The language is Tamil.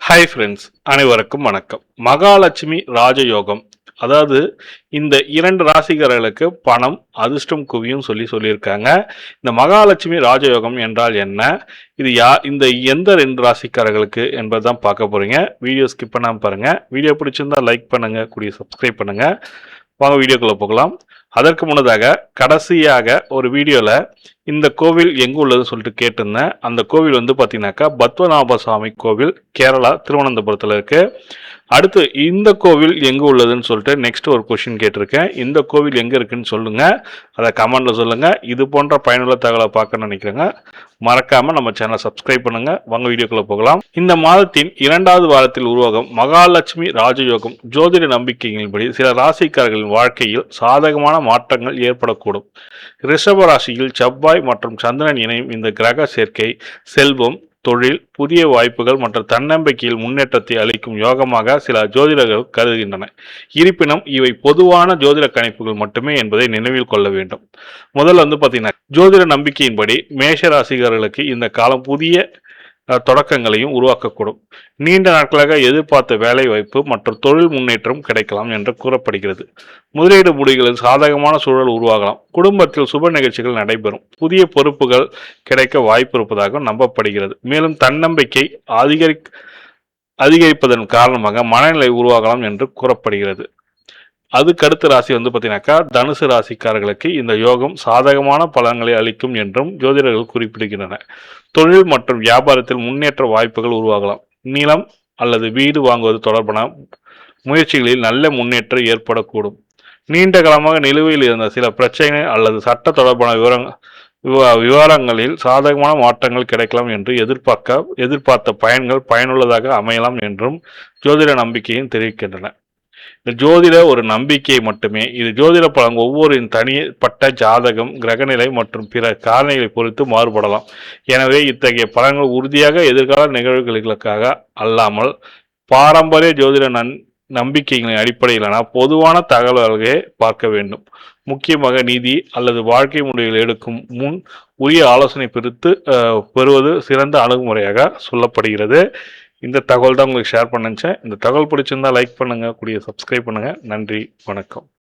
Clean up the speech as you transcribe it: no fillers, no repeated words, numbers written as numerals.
ஹாய் ஃப்ரெண்ட்ஸ், அனைவருக்கும் வணக்கம். மகாலட்சுமி ராஜயோகம், அதாவது இந்த 2 ராசிக்காரர்களுக்கு பணம், அதிர்ஷ்டம் குவியும் சொல்லியிருக்காங்க. இந்த மகாலட்சுமி ராஜயோகம் என்றால் என்ன? இது இந்த எந்த 2 ராசிக்காரர்களுக்கு என்பது தான் பார்க்க போறீங்க. வீடியோ ஸ்கிப் பண்ணாம பாருங்க. வீடியோ பிடிச்சிருந்தா லைக் பண்ணுங்க, கூடிய சப்ஸ்கிரைப் பண்ணுங்க. வாங்க வீடியோக்குள்ள போகலாம். அதற்கு முன்னதாக கடைசியாக ஒரு வீடியோவில் இந்த கோவில் எங்கே உள்ளதுன்னு சொல்லிட்டு கேட்டிருந்தேன். அந்த கோவில் வந்து பார்த்தீங்கன்னாக்கா பத்மநாப சுவாமி கோவில், கேரளா, திருவனந்தபுரத்தில் இருக்குது. அடுத்து இந்த கோவில் எங்கே உள்ளதுன்னு சொல்லிட்டு நெக்ஸ்ட் ஒரு கொஷின் கேட்டிருக்கேன். இந்த கோவில் எங்கே இருக்குன்னு சொல்லுங்கள், அதை கமெண்டில் சொல்லுங்கள். இது போன்ற பயனுள்ள தகவலை பார்க்க நினைக்கிறேங்க. மறக்காமல் நம்ம சேனலை சப்ஸ்கிரைப் பண்ணுங்கள். வாங்க வீடியோக்குள்ளே போகலாம். இந்த மாதத்தின் 2வது வாரத்தில் உருவாகும் மகாலட்சுமி ராஜயோகம் ஜோதிட நம்பிக்கைகளின்படி சில ராசிக்காரர்களின் வாழ்க்கையில் சாதகமான மாற்றங்கள் ஏற்படக்கூடும். ரிஷப ராசியில் செவ்வாய் மற்றும் சந்திரன் இணையும் இந்த கிரக சேர்க்கை செல்வம், தொழில், புதிய வாய்ப்புகள் மற்றும் தன்னம்பிக்கையில் முன்னேற்றத்தை அளிக்கும் யோகமாக சில ஜோதிடர்கள் கருதுகின்றன. இருப்பினும் இவை பொதுவான ஜோதிட கணிப்புகள் மட்டுமே என்பதை நினைவில் கொள்ள வேண்டும். முதல்ல வந்து பார்த்தீங்கன்னா, ஜோதிட நம்பிக்கையின்படி மேஷ ராசிகாரர்களுக்கு இந்த காலம் புதிய தொடக்கங்களையும் உருவாக்கக்கூடும். நீண்ட நாட்களாக எதிர்பார்த்த வேலை வாய்ப்பு மற்றும் தொழில் முன்னேற்றம் கிடைக்கலாம் என்று கூறப்படுகிறது. முதலீடு முடிவுகளில் சாதகமான சூழல் உருவாகலாம். குடும்பத்தில் சுப நிகழ்ச்சிகள் நடைபெறும். புதிய பொறுப்புகள் கிடைக்க வாய்ப்பு இருப்பதாக நம்பப்படுகிறது. மேலும் தன்னம்பிக்கை அதிகரிப்பதன் காரணமாக மனநிலை உருவாகலாம் என்று கூறப்படுகிறது. அதுக்கடுத்த ராசி வந்து பார்த்தீங்கன்னாக்கா தனுசு ராசிக்காரர்களுக்கு இந்த யோகம் சாதகமான பலன்களை அளிக்கும் என்றும் ஜோதிடர்கள் குறிப்பிடுகின்றனர். தொழில் மற்றும் வியாபாரத்தில் முன்னேற்ற வாய்ப்புகள் உருவாகலாம். நிலம் அல்லது வீடு வாங்குவது தொடர்பான முயற்சிகளில் நல்ல முன்னேற்றம் ஏற்படக்கூடும். நீண்ட காலமாக நிலுவையில் இருந்த சில பிரச்சனைகள் அல்லது சட்ட தொடர்பான விவரங்களில் சாதகமான மாற்றங்கள் கிடைக்கலாம் என்று எதிர்பார்த்த பயன்கள் பயனுள்ளதாக அமையலாம் என்றும் ஜோதிட நம்பிக்கையும் தெரிவிக்கின்றன. ஜோதிட ஒரு நம்பிக்கை மட்டுமே. இது ஜோதிட பலன் ஒவ்வொரு தனிப்பட்ட ஜாதகம், கிரகநிலை மற்றும் பிற காரணிகளை பொறுத்து மாறுபடலாம். எனவே இத்தகைய பலன்கள் உறுதியாக எதிர்கால நிகழ்வுகளுக்காக அல்லாமல் பாரம்பரிய ஜோதிட நம்பிக்கைகளின் அடிப்படையிலான பொதுவான தகவல்களை பார்க்க வேண்டும். முக்கியமாக நிதி அல்லது வாழ்க்கை முடிவுகள் எடுக்கும் முன் உரிய ஆலோசனை பெறுவது சிறந்த அணுகுமுறையாக சொல்லப்படுகிறது. இந்த தகவல் தான் உங்களுக்கு ஷேர் பண்ண நினச்சேன். இந்த தகவல் பிடிச்சிருந்தா லைக் பண்ணுங்கள், கூடிய சப்ஸ்கிரைப் பண்ணுங்கள். நன்றி, வணக்கம்.